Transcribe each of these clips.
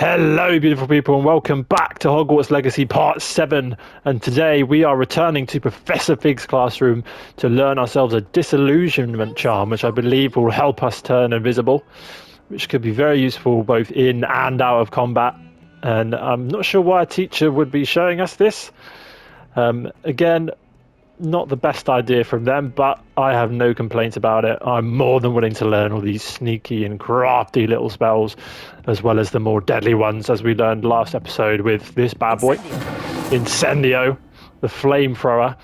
Hello beautiful people and welcome back to Hogwarts Legacy Part 7, and today we are returning to Professor Fig's classroom to learn ourselves a disillusionment charm which I believe will help us turn invisible, which could be very useful both in and out of combat, and I'm not sure why a teacher would be showing us this. Again, not the best idea from them, but I have no complaints about it. I'm more than willing to learn all these sneaky and crafty little spells, as well as the more deadly ones, as we learned last episode with this bad boy, Incendio, the flamethrower.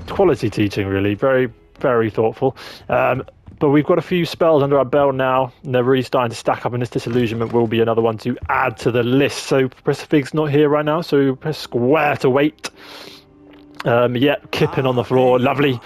Quality teaching, really, very, very thoughtful. But we've got a few spells under our belt now, and they're really starting to stack up, and this disillusionment will be another one to add to the list. So Professor Fig's not here right now, so press square to wait. Yeah, kipping on the floor. Lovely.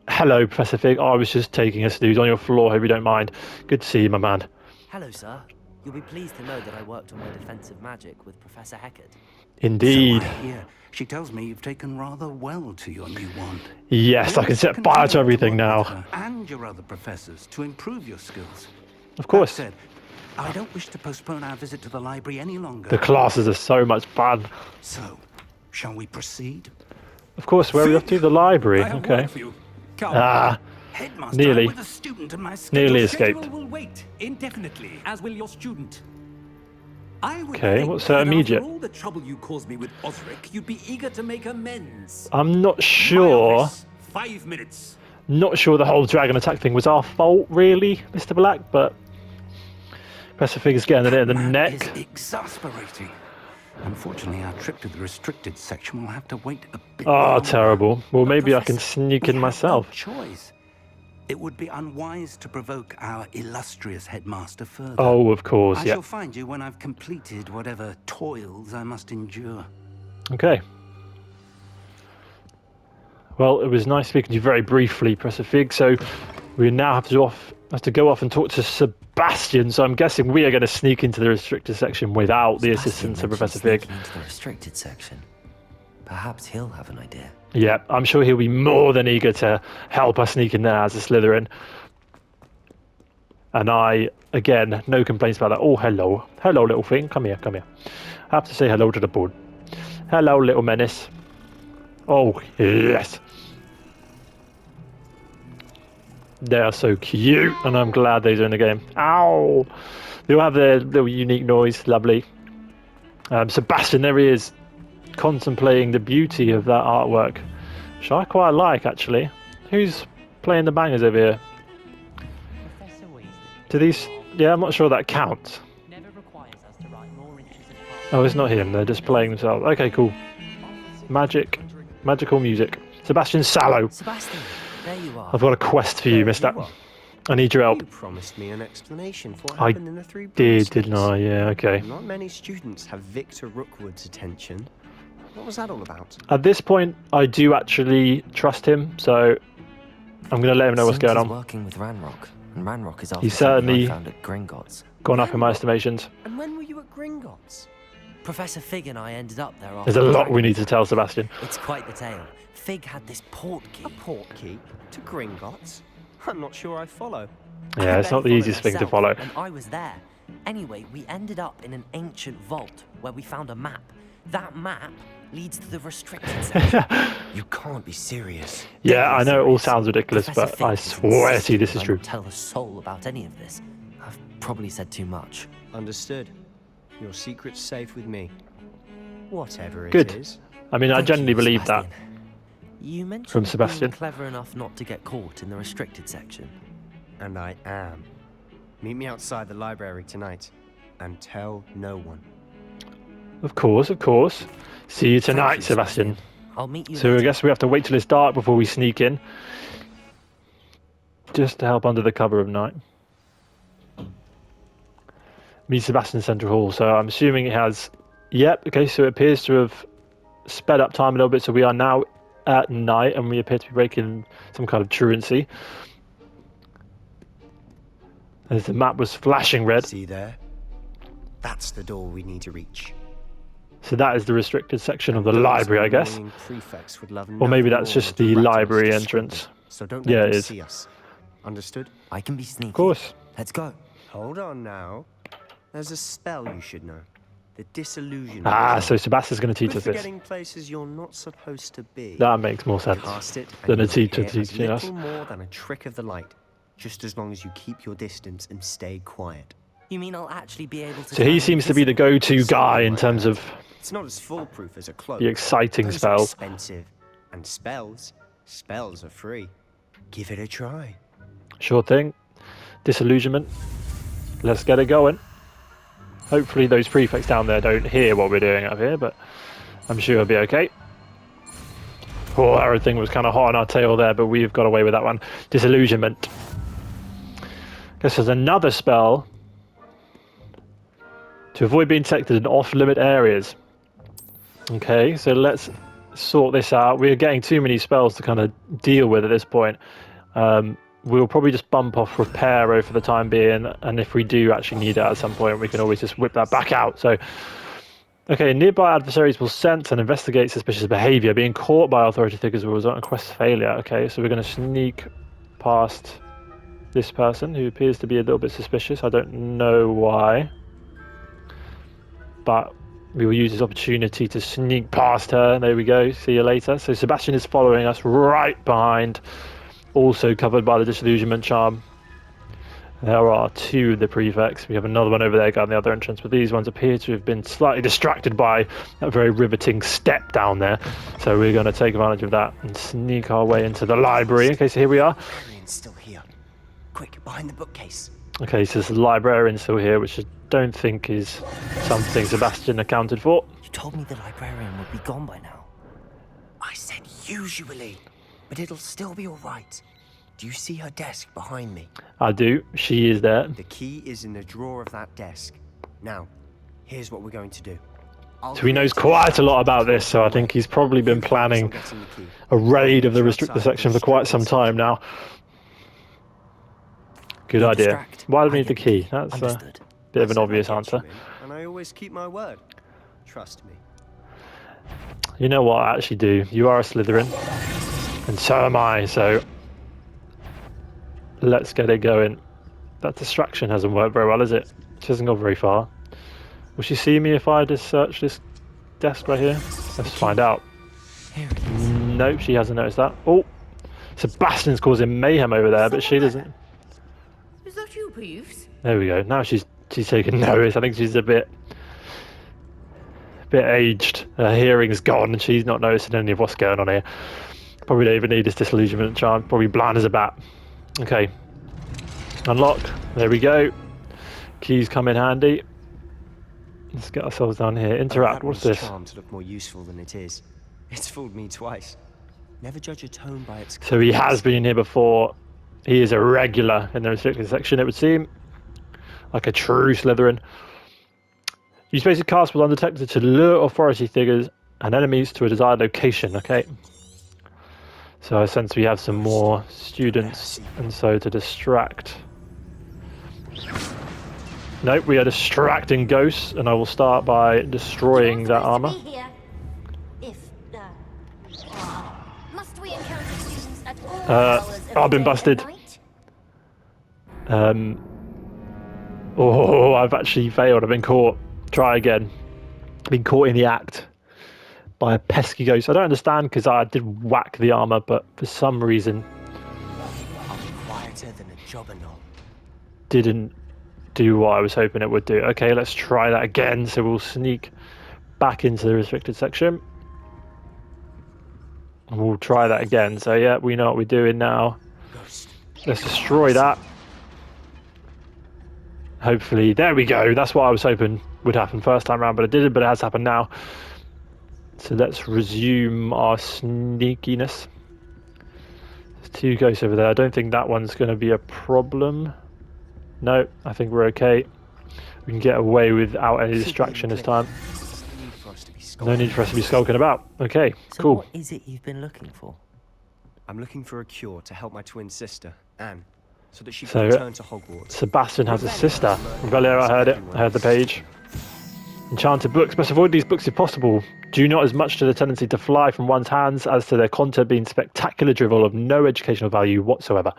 Hello, Professor Fig. I was just taking a snooze on your floor. Hope you don't mind. Good to see you, my man. Hello, sir. You'll be pleased to know that I worked on my defensive magic with Professor Heckard. Indeed. So I hear. She tells me you've taken rather well to your new wand. Yes, I can set fire to everything now. And your other professors to improve your skills. Of course. That said, I don't wish to postpone our visit to the library any longer. The classes are so much fun. So, shall we proceed? Of course, where are we off to? The library. Okay. Headmaster, nearly. I'm with a student and my Nearly schedule escaped. Will wait indefinitely, as will your student. I would Okay, think what's that immediate? After all the trouble you caused me with Osric, you'd be eager to make amends. I'm not My sure. office, 5 minutes. Not sure the whole dragon attack thing was our fault, really, Mr. Black, but Professor Fig is getting it in the Man neck. is exasperating. Unfortunately, our trip to the restricted section will have to wait a bit Oh, longer. terrible. Well, maybe I can Professor, sneak we in have myself. no choice. It would be unwise to provoke our illustrious headmaster further. Oh, of course, I yeah. shall find you when I've completed whatever toils I must endure. Okay. Well, it was nice speaking to you very briefly, Professor Fig. So we now have to go off and talk to Sebastian. So I'm guessing we are going to sneak into the restricted section without the assistance of Professor Fig. Into the restricted section. Perhaps he'll have an idea. Yeah, I'm sure he'll be more than eager to help us sneak in there as a Slytherin. And I, again, no complaints about that. Oh, hello. Hello, little thing. Come here, come here. I have to say hello to the board. Hello, little menace. Oh, yes. They are so cute, and I'm glad they're in the game. Ow! They all have their little unique noise. Lovely. Sebastian, there he is, contemplating the beauty of that artwork, which I quite like, actually. Who's playing the bangers over here? Do these... Yeah, I'm not sure that counts. Oh, it's not him. They're just playing themselves. Okay, cool. Magical music. Sebastian Sallow. Sebastian, there you are. I've got a quest for you, mister. I need your help. You promised me an explanation for what I happened in the Three did, Broomsticks. didn't I? Yeah, okay. Not many students have Victor Rookwood's attention. What was that all about? At this point, I do actually trust him, so I'm going to let him know what's going He's on. working with Ranrock, and Ranrock is after He's something certainly I found at Gringotts. Gone up in my estimations. And when were you at Gringotts? Professor Fig and I ended up there after There's a the lot dragon we need to attack. tell Sebastian. It's quite the tale. Fig had this port key. A portkey to Gringotts? I'm not sure I follow. Yeah, it's not the easiest thing to follow. And I was there. Anyway, we ended up in an ancient vault where we found a map. That map leads to the restricted section. You can't be serious. Yeah, I know it all Serious. sounds ridiculous, Professor but Fig I is swear to you this is insistent true. I don't tell a soul about any of this. I've probably said too much. Understood. Your secret's safe with me. Whatever Good. it is. I mean, I Thank genuinely you, believe that. Sebastian. You mentioned From being Sebastian. clever enough not to get caught in the restricted section. And I am. Meet me outside the library tonight. And tell no one. Of course, of course. See you tonight, Thank you, Sebastian. I'll meet you So I later. guess we have to wait till it's dark before we sneak in. Just to help under the cover of night. Meet Sebastian Central Hall. So I'm assuming it has... Yep, okay, so it appears to have sped up time a little bit. So we are now at night and we appear to be breaking some kind of truancy. As the map was flashing red. See there? That's the door we need to reach. So that is the restricted section of the Those library, I guess. annoying prefects would love Or maybe nothing that's more just than the to rat us library to entrance. scribble. So don't Yeah, let it them is. see us. Understood? I can be sneaky. Of course. Let's go. Hold on now. There's a spell you should know. The disillusion. Ah, so Sebastian's going to teach Good us for this. getting places you're not supposed to be. That makes more sense Cast it than a and you'll teacher appear as teaching us. little more than a trick of the light, just as long as you keep your distance and stay quiet. You mean I'll actually be able to... So he seems to be the go-to guy in terms of It's not as foolproof as a cloak. the exciting Those are spells. expensive. And spells are free. Give it a try. Sure thing. Disillusionment. Let's get it going. Hopefully those prefects down there don't hear what we're doing up here, but I'm sure it'll be okay. Oh, everything was kind of hot on our tail there, but we've got away with that one. Disillusionment. Guess there's another spell to avoid being detected in off-limit areas. Okay, so let's sort this out. We're getting too many spells to kind of deal with at this point. We'll probably just bump off Reparo for the time being, and if we do actually need it at some point, we can always just whip that back out. So, okay, nearby adversaries will sense and investigate suspicious behavior. Being caught by authority figures will result in quest failure. Okay, so we're going to sneak past this person who appears to be a little bit suspicious. I don't know why, but we will use this opportunity to sneak past her. There we go. See you later. So Sebastian is following us right behind, also covered by the disillusionment charm. There are two of the prefects. We have another one over there guarding the other entrance, but these ones appear to have been slightly distracted by that very riveting step down there. So we're going to take advantage of that and sneak our way into the library. Okay, so here we are. Librarian's still here. Quick, behind the bookcase. Okay, so there's a librarian still here, which I don't think is something Sebastian accounted for. You told me the librarian would be gone by now. I said usually, but it'll still be all right. Do you see her desk behind me? I do. She is there. The key is in the drawer of that desk. Now, here's what we're going to do. So he knows quite a lot about this, so I think he's probably been planning a raid of the restricted section for quite some time now. Good idea. Why do we need the key? That's a bit of an obvious answer. And I always keep my word. Trust me. You know what I actually do? You are a Slytherin, and so am I, so let's get it going. That distraction hasn't worked very well, has it? She hasn't gone very far. Will she see me if I just search this desk right here? Let's find out. Here it is. Nope, she hasn't noticed that. Oh, Sebastian's causing mayhem over there, but she doesn't. Is that you, Peeves? There we go. Now she's taking notice. I think she's a bit aged. Her hearing's gone, and she's not noticing any of what's going on here. Probably don't even need this disillusionment charm. Probably blind as a bat. Okay. Unlock. There we go. Keys come in handy. Let's get ourselves down here. Interact. What's this? Charm to look more useful than it is. It's fooled me twice. Never judge a tone by its. So he has been here before. He is a regular in the restricted section, it would seem. Like a true Slytherin. Use basic cast will undetected to lure authority figures and enemies to a desired location. Okay. So I sense we have some more students, and so to distract. Nope, we are distracting ghosts, and I will start by destroying that armor. Must we encounter students at all hours of I've been the day busted. and night? Oh, I've actually failed. I've been caught. Try again. Been caught in the act by a pesky ghost. I don't understand because I did whack the armor, but for some reason I'll be quieter than a jobberknoll. didn't do what I was hoping it would do. Okay, let's try that again. So we'll sneak back into the restricted section. And we'll try that again. So yeah, we know what we're doing now. Let's destroy that. Hopefully, there we go. That's what I was hoping would happen first time around, but it didn't, but it has happened now. So let's resume our sneakiness. There's two ghosts over there. I don't think that one's going to be a problem. No, I think we're okay. We can get away without any distraction this time. No need for us to be skulking about. Okay, So cool. what is it you've been looking for? I'm looking for a cure to help my twin sister, Anne, so that she So, can return to Hogwarts. Sebastian has a sister. Revelio, I heard it. I heard the page. Enchanted books. Best avoid these books if possible. Due not as much to the tendency to fly from one's hands as to their content being spectacular drivel of no educational value whatsoever.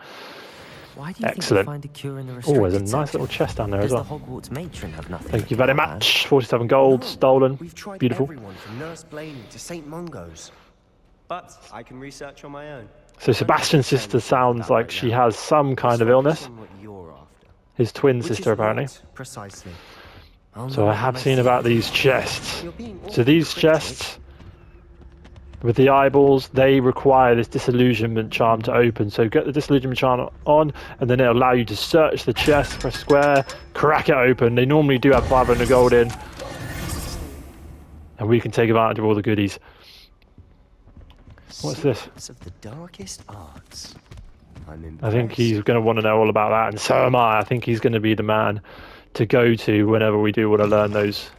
Why do you Excellent. think we find a cure in the Oh, restricted there's a nice little section? chest down there as Does well. the Hogwarts matron have nothing? Thank you but very kedavra? much. 47 gold, stolen. We've tried Beautiful. everyone from Nurse Blaney to St. Mungo's. But I can research on my own. So Sebastian's sister sounds like she has some kind of illness. His twin sister, apparently. Precisely. So I have seen about these chests. So these chests with the eyeballs, they require this disillusionment charm to open. So get the disillusionment charm on, and then it'll allow you to search the chest, press square, crack it open. They normally do have 500 gold in, and we can take advantage of all the goodies. What's this? Secrets of the darkest arts. I think he's going to want to know all about that, and so am I. I think he's going to be the man to go to whenever we do want to learn those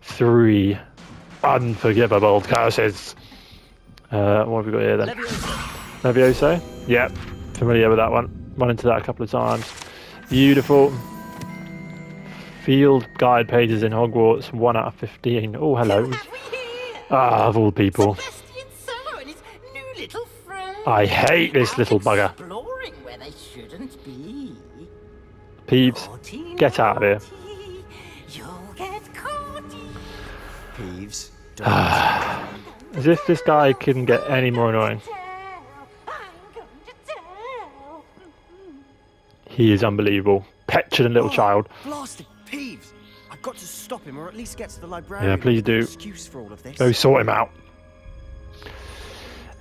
3 unforgivable curses. What have we got here then? Levioso? Yep, familiar with that one. Run into that a couple of times. Beautiful. Field guide pages in Hogwarts, 1 out of 15. Oh, hello. Ah, of all people. I hate this little bugger. Exploring where they shouldn't be. Peeves, get out of here. You'll get caught. Peeves. As if this guy couldn't get any more annoying. He is unbelievable. Petulant little child. Blasted Peeves! I've got to stop him, or at least get to the librarian. Yeah, please do. Excuse for all of this. Go sort him out.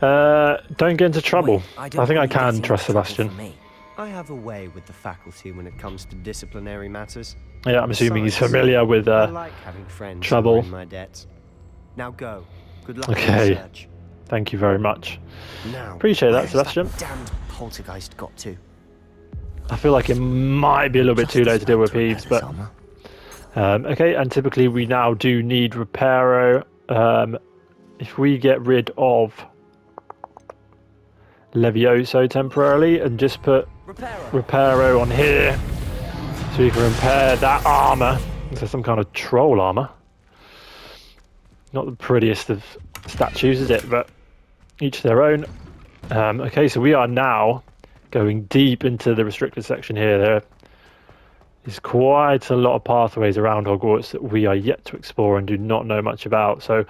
Don't get into trouble. I think I can trust Sebastian. I have a way with the faculty when it comes to disciplinary matters. Yeah, I'm assuming he's Besides, familiar with I like having friends trouble. who are in my debt. Now go. Good luck with Okay. the search. Thank you very much. Now, Appreciate that, where's Sebastian. damned poltergeist got to? I feel like it might be a little bit too late to deal with Peeves, but okay. And typically we now do need Reparo. If we get rid of Levioso temporarily and just put Reparo on here, so we can repair that armor. So some kind of troll armor. Not the prettiest of statues, is it? But each their own. Okay, so we are now going deep into the restricted section here. There is quite a lot of pathways around Hogwarts that we are yet to explore and do not know much about. So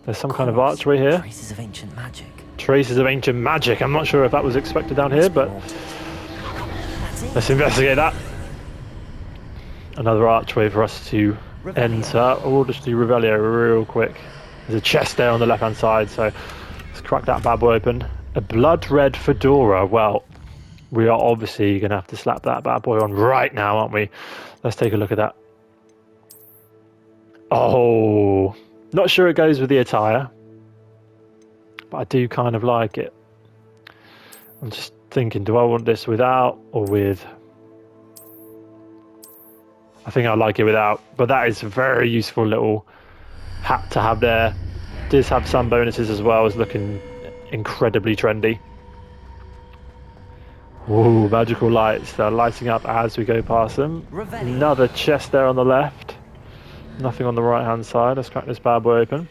there's some kind of archway here. Traces of ancient magic. Traces of ancient magic. I'm not sure if that was expected down here, but let's investigate that. Another archway for us to enter. We'll just do Revelio real quick. There's a chest there on the left-hand side, so let's crack that bad boy open. A blood red fedora. Well, we are obviously going to have to slap that bad boy on right now, aren't we? Let's take a look at that. Oh, not sure it goes with the attire, but I do kind of like it. I'm just thinking, do I want this without or with? I think I like it without, but that is a very useful little hat to have there. Does have some bonuses as well, as looking incredibly trendy. Ooh, magical lights. They're lighting up as we go past them. Another chest there on the left. Nothing on the right hand side. Let's crack this bad boy open.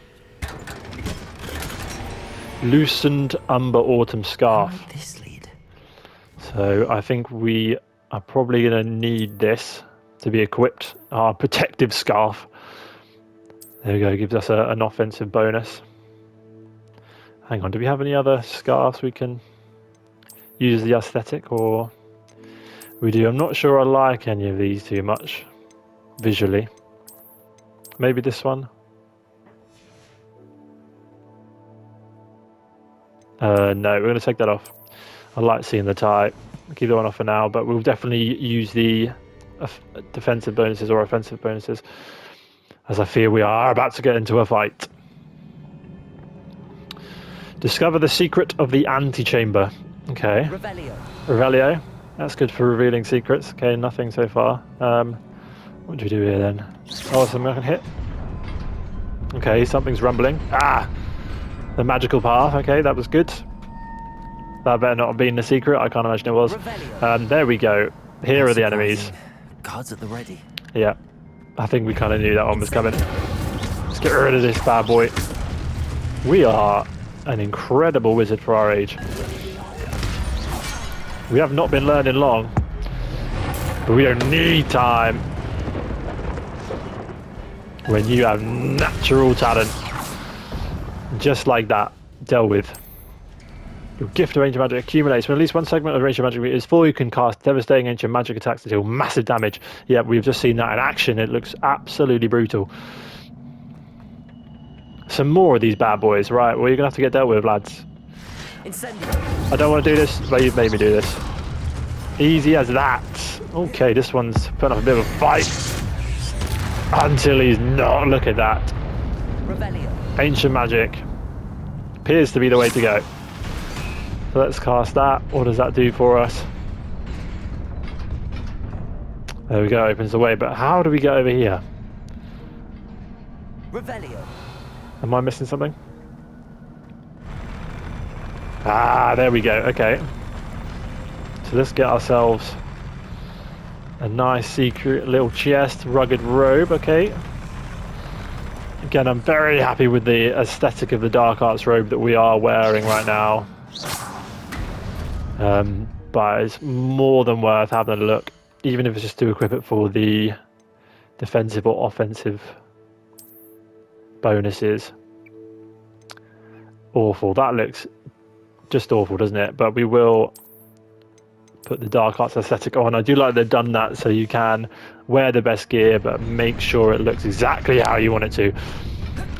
Loosened umber autumn scarf. Where might this lead? So I think we are probably going to need this to be equipped. Our protective scarf. There we go. Gives us an offensive bonus. Hang on. Do we have any other scarves we can use the aesthetic, or we do? I'm not sure I like any of these too much visually. Maybe this one. No, we're going to take that off. I like seeing the tie. Keep that one off for now, but we'll definitely use the defensive bonuses or offensive bonuses, as I fear we are about to get into a fight. Discover the secret of the antechamber. Okay. Revelio. That's good for revealing secrets. Okay, nothing so far. What do we do here then? Oh, something I can hit. Okay, something's rumbling. Ah! The magical path. Okay, that was good. That better not have been the secret. I can't imagine it was. There we go. Here are the enemies. Guards at the ready. Yeah. I think we kind of knew that one was coming. Let's get rid of this bad boy. We are an incredible wizard for our age. We have not been learning long, but we don't need time when you have natural talent. Just like that, dealt with. Your gift of ancient magic accumulates. When at least one segment of ancient magic is full, you can cast devastating ancient magic attacks that deal massive damage. Yeah, we've just seen that in action. It looks absolutely brutal. Some more of these bad boys. Right, well, you're going to have to get dealt with, lads. Incendio. I don't want to do this, but you've made me do this. Easy as that. Okay, this one's putting up a bit of a fight. Until he's not. Look at that. Revelio. Ancient magic. Appears to be the way to go. So let's cast that. What does that do for us? There we go, opens the way. But how do we get over here? Revelio. Am I missing something? Ah, there we go. Okay. So let's get ourselves a nice secret little chest, rugged robe. Okay. Again, I'm very happy with the aesthetic of the dark arts robe that we are wearing right now. But it's more than worth having a look, even if it's just to equip it for the defensive or offensive bonuses. Awful. That looks just awful, doesn't it? But we will put the dark arts aesthetic on. I do like they've done that so you can wear the best gear, but make sure it looks exactly how you want it to.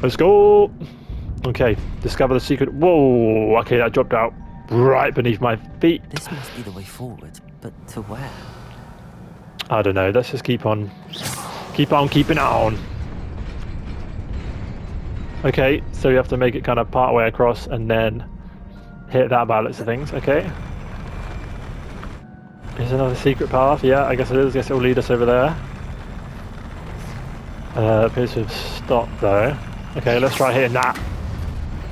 Let's go. Okay, discover the secret. Whoa, okay, that dropped out right beneath my feet. This must be the way forward, but to where? I don't know. Let's just keep on keeping on. Okay, so you have to make it kind of part way across and then hit that balance of things. Okay. Is another secret path? Yeah, I guess it is. I guess it will lead us over there. Appears to have stopped though. Okay, let's try hitting that.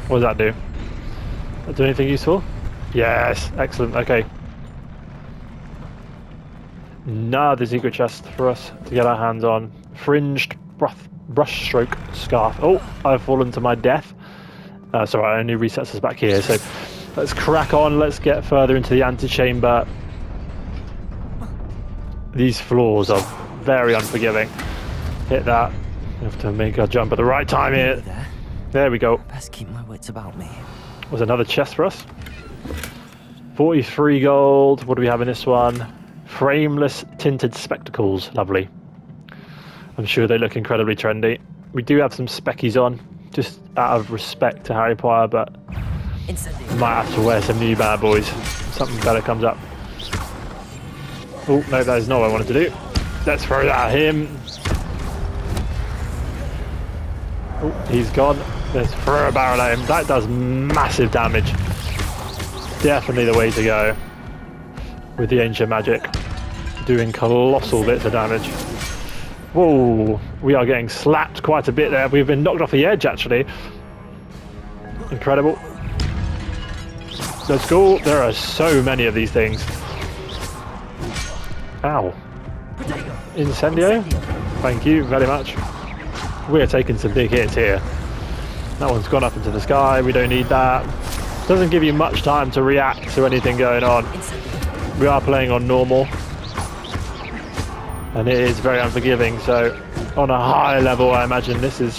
What does that do? Does that do anything useful? Yes, excellent. Okay. Another secret chest for us to get our hands on. Fringed brushstroke scarf. Oh, I've fallen to my death. Sorry, it only resets us back here. So let's crack on. Let's get further into the antechamber. These floors are very unforgiving. Hit that. We have to make our jump at the right time here. There we go. Best keep my wits about me. Was another chest for us. 43 gold. What do we have in this one? Frameless tinted spectacles. Lovely. I'm sure they look incredibly trendy. We do have some speckies on, just out of respect to Harry Potter, but might have to wear some new bad boys. Something better comes up. Oh, no, that is not what I wanted to do. Let's throw that at him. Oh, he's gone. Let's throw a barrel at him. That does massive damage. Definitely the way to go with the ancient magic. Doing colossal bits of damage. Whoa, we are getting slapped quite a bit there. We've been knocked off the edge, actually. Incredible. Let's go. There are so many of these things. Ow. Incendio? Thank you very much. We're taking some big hits here. That one's gone up into the sky. We don't need that. Doesn't give you much time to react to anything going on. We are playing on normal. And it is very unforgiving, so on a higher level I imagine this is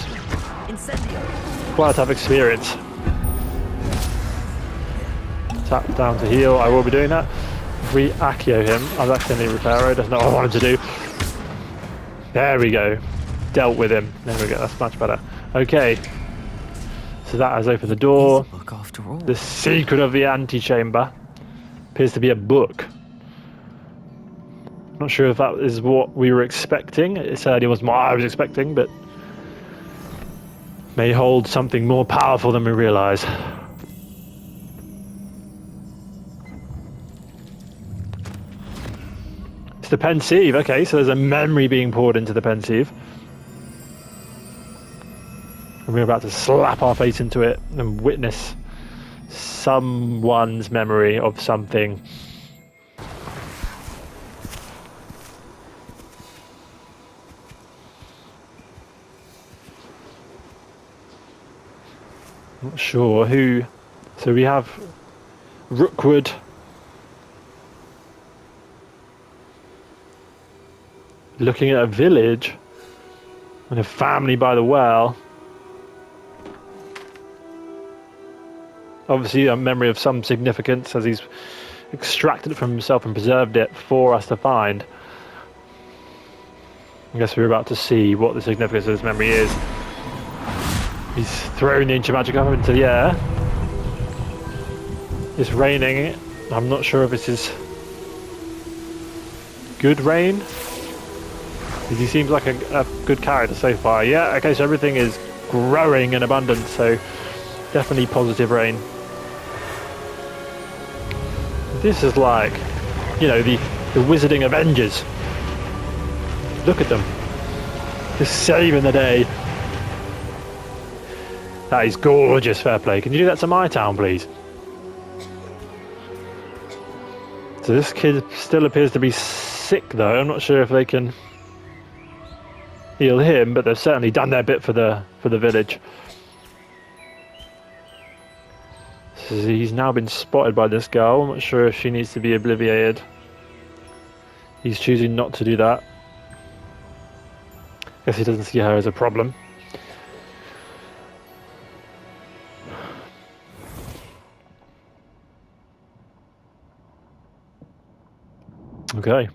quite a tough experience. Tap down to heal, I will be doing that. Re-Accio him, I was accidentally reparo, that's not what I wanted to do. There we go, dealt with him, there we go, that's much better. Okay, so that has opened the door. The secret of the antechamber appears to be a book. Not sure if that is what we were expecting. It certainly wasn't what I was expecting, but may hold something more powerful than we realise. It's the pensieve. Okay, so there's a memory being poured into the pensieve. And we're about to slap our face into it and witness someone's memory of something. Not sure who. So we have Rookwood, looking at a village and a family by the well. Obviously a memory of some significance, as he's extracted it from himself and preserved it for us to find. I guess we're about to see what the significance of this memory is. He's throwing the ancient magic up into the air. It's raining. I'm not sure if this is good rain. He seems like a good character so far. Yeah, okay, so everything is growing in abundance, so definitely positive rain. This is like, you know, the Wizarding Avengers. Look at them. Just saving the day. That is gorgeous, fair play. Can you do that to my town, please? So this kid still appears to be sick, though. I'm not sure if they can heal him, but they've certainly done their bit for the village. So he's now been spotted by this girl. I'm not sure if she needs to be obliviated. He's choosing not to do that. Guess he doesn't see her as a problem. Okay.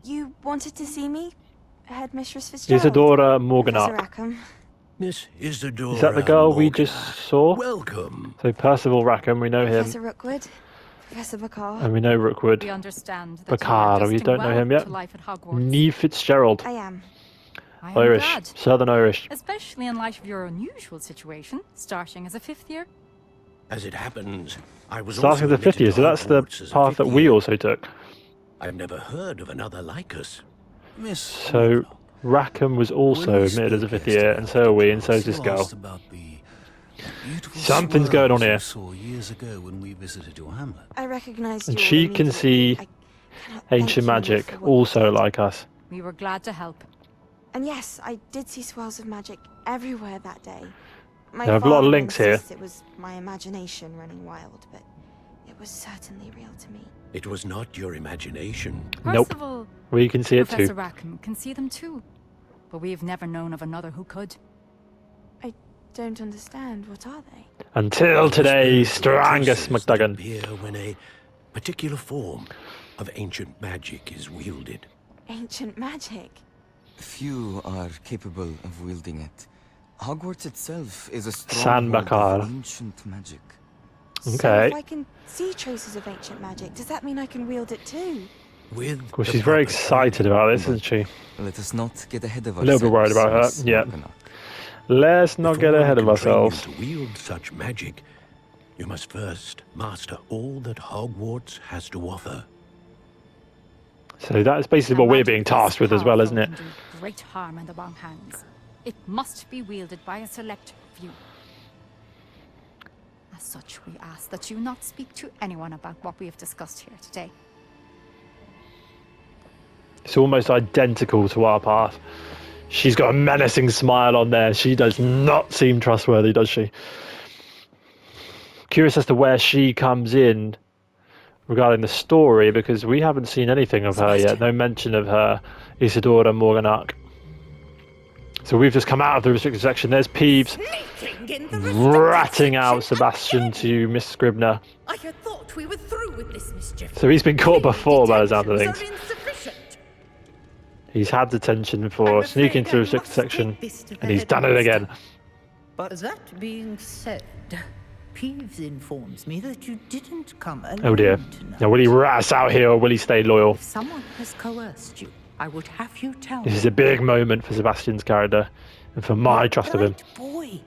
You wanted to see me, Headmistress Fitzgerald? Isadora Professor Morganach. Rackham. Miss Isadora. Is that the girl we Morganach. just saw? Welcome. So Percival Rackham, we know him, Professor Rookwood, Professor Bakar. and we know Rookwood. We understand that Bakar, you are we don't know him well yet. to life at Hogwarts. Neve Fitzgerald, I am. I am Irish, glad, Southern Irish. especially in light of your unusual situation, starting as a 5th year. As it happens, I was Starting also as a 50 year, admitted so to that's the Hogwarts as a path that 50 we year. also took. I've never heard of another like us. Miss. So Rackham was also admitted as a 50 year, and so are we, and so is this girl. Something's going on here. Years ago when we visited your hamlet. I recognized And you she all can see immediately. I cannot thank ancient you enough magic, for what also you did. like us. We were glad to help. And yes, I did see swirls of magic everywhere that day. My There are a lot of father links here. insists it was my imagination running wild, but it was certainly real to me. It was not your imagination. Nope. Percival, We can see it Professor too. Rackham can see them too, but we've never known of another who could. I don't understand. What are they? Until today, Strangus Curses that McDuggan. appear when a particular form of ancient magic is wielded. Ancient magic. Few are capable of wielding it. Hogwarts itself is a San stronghold Bakar. of ancient magic. So Okay. if I can see traces of ancient magic, does that mean I can wield it too? With Of course, the she's very proper excited about this, isn't she? Let us not get ahead of A ourselves. little bit worried about her, Miss yeah. Morganach. Let's not get Before I ahead of can train you ourselves. To wield such magic, you must first master all that Hogwarts has to offer. So that is basically what we're being tasked with as well, isn't it? Can do great harm in the wrong hands. It must be wielded by a select few. As such, we ask that you not speak to anyone about what we have discussed here today. It's almost identical to our path. She's got a menacing smile on there. She does not seem trustworthy, does she? Curious as to where she comes in regarding the story, because we haven't seen anything of her yet. No mention of her, Isadora Morganach. So we've just come out of the restricted section. There's Peeves ratting out Sebastian to Miss Scribner. I had thought we were through with this mischief. So he's been caught before by the sound of Detentions things. are insufficient. He's had detention for sneaking into the restricted section, and he's done it again. But that being said, Peeves informs me that you didn't come alone Oh dear. tonight. Now will he rat us out here, or will he stay loyal? If someone has coerced you, I would have you tell This me. is a big moment for Sebastian's character, and for my trust of him. Bright boy,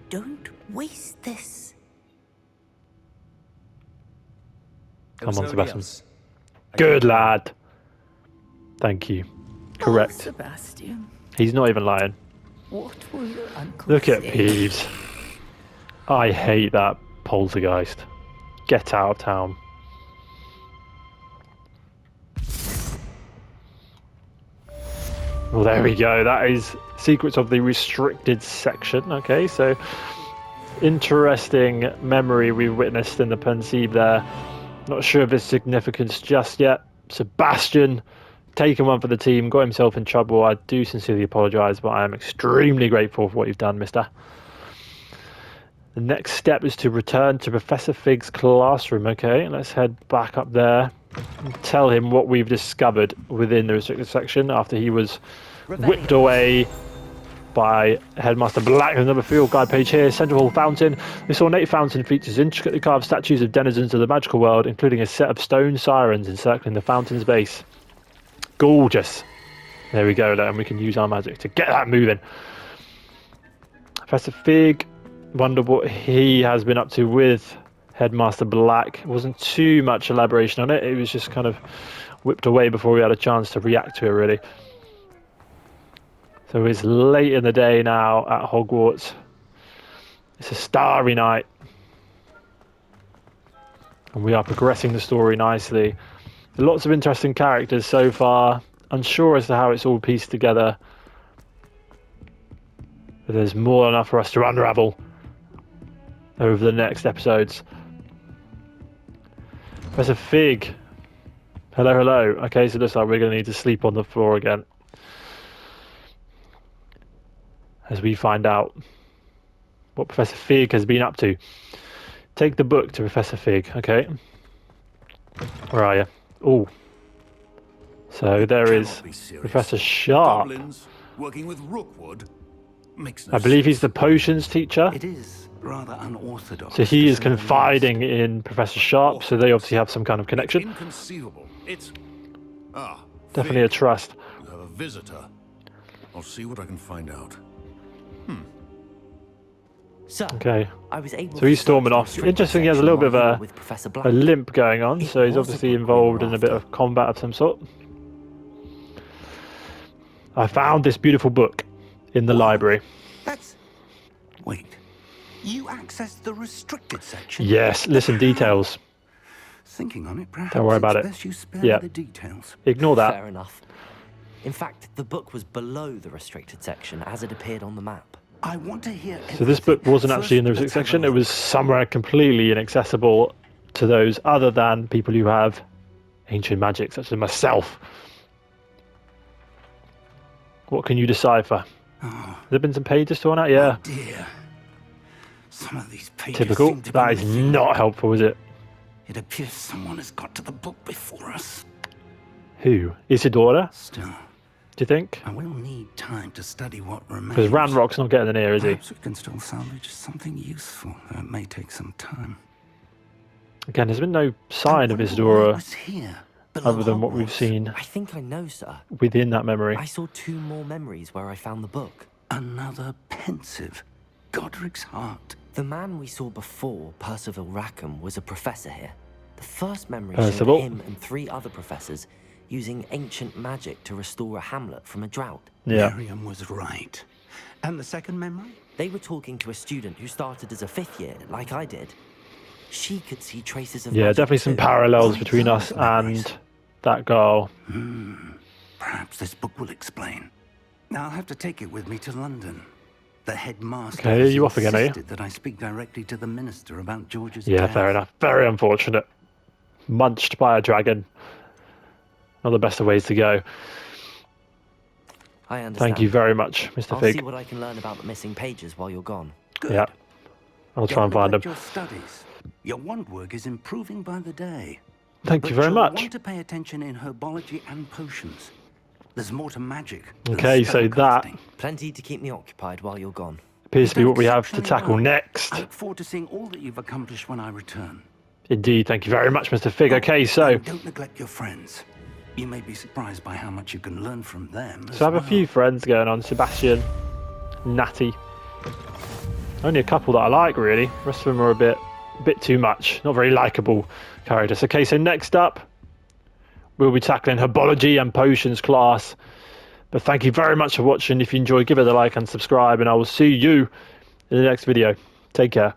don't waste this. Come on, Sebastian. Good lad. Thank you. Correct. Oh, Sebastian, He's not even lying. what will your uncle Look at say? Peeves. I hate that poltergeist. Get out of town. Well, there we go. That is Secrets of the Restricted Section. Okay, so interesting memory we've witnessed in the Pensieve there. Not sure of its significance just yet. Sebastian taken one for the team, got himself in trouble. I do sincerely apologise, but I am extremely grateful for what you've done, mister. The next step is to return to Professor Fig's classroom. Okay, let's head back up there and tell him what we've discovered within the restricted section after he was whipped away by Headmaster Black. There's another field guide page here. Central Hall Fountain. This ornate fountain features intricately carved statues of denizens of the magical world, including a set of stone sirens encircling the fountain's base. Gorgeous. There we go, and we can use our magic to get that moving. Professor Fig, wonder what he has been up to with Headmaster Black. It wasn't too much elaboration on it. It was just kind of whipped away before we had a chance to react to it, really. So it's late in the day now at Hogwarts. It's a starry night. And we are progressing the story nicely. Lots of interesting characters so far. Unsure as to how it's all pieced together. But there's more than enough for us to unravel over the next episodes. Professor Fig. Hello, hello. Okay, so it looks like we're going to need to sleep on the floor again. As we find out what Professor Fig has been up to. Take the book to Professor Fig, okay? Where are you? Oh. So there is Professor Sharp. Working with Rookwood makes no I believe he's the potions teacher. It is rather unorthodox. So he is confiding in Professor Sharp, so they obviously have some kind of connection. Inconceivable. It's Definitely a trust. You have a visitor. I'll see what I can find out. Sir, Okay. I was able So he's storming off. Interesting, he has a little bit of a limp going on, so he's obviously involved in a bit of combat of some sort. I found this beautiful book in the library. Wait. You accessed the restricted section? Yes, listen, details. Thinking on it, perhaps Don't worry about it's it. best you spare Yeah. the details. Ignore that. Fair enough. In fact, the book was below the restricted section as it appeared on the map. I want to hear So this book wasn't actually in the restricted section. It was somewhere completely inaccessible to those other than people who have ancient magic, such as myself. What can you decipher? Has there been some pages torn out? Yeah. Dear. Some of these pages Typical. seem to That be is missing. not helpful, is it? It appears someone has got to the book before us. Who? Isidora? Still, Do you think? I will need time to study what remains. Because Ranrock's not getting in here, is he? Perhaps we can still salvage something useful, though it may take some time. Again, there's been no sign of Isidora was here, other than what we've seen I think I know, sir. within that memory. I saw 2 more memories where I found the book. Another pensive. Godric's heart. The man we saw before, Percival Rackham, was a professor here. The first memory Percival. showed him and 3 other professors using ancient magic to restore a hamlet from a drought. Yeah. Miriam was right. And the second memory? They were talking to a student who started as a 5th year, like I did. She could see traces of Yeah, magic definitely some too. parallels between us and that girl. Perhaps this book will explain. Now I'll have to take it with me to London. The headmaster Okay, has you off again, are you? insisted that I speak directly to the minister about George's Yeah, death. fair enough. Very unfortunate. Munched by a dragon. Not the best of ways to go. I understand. Thank you very much, Mr. I'll Fig. see what I can learn about the missing pages while you're gone. Good. Yeah. I'll try and find them. Your studies. Your wand work is improving by the day. Thank But you very you'll much. want to pay attention in herbology and potions. There's more to magic. than Okay, so that spellcasting. Plenty to keep me occupied while you're gone. appears to be what we have to Exceptionally tackle well. next. I look forward to seeing all that you've accomplished when I return. Indeed, thank you very much, Mr. Fig. Okay, so And don't neglect your friends. You may be surprised by how much you can learn from them. I have a few friends going on. Sebastian, Natty. Only a couple that I like, really. The rest of them are a bit too much. Not very likable characters. Okay, so next up, we'll be tackling herbology and potions class. But thank you very much for watching. If you enjoyed, give it a like and subscribe, and I will see you in the next video. Take care.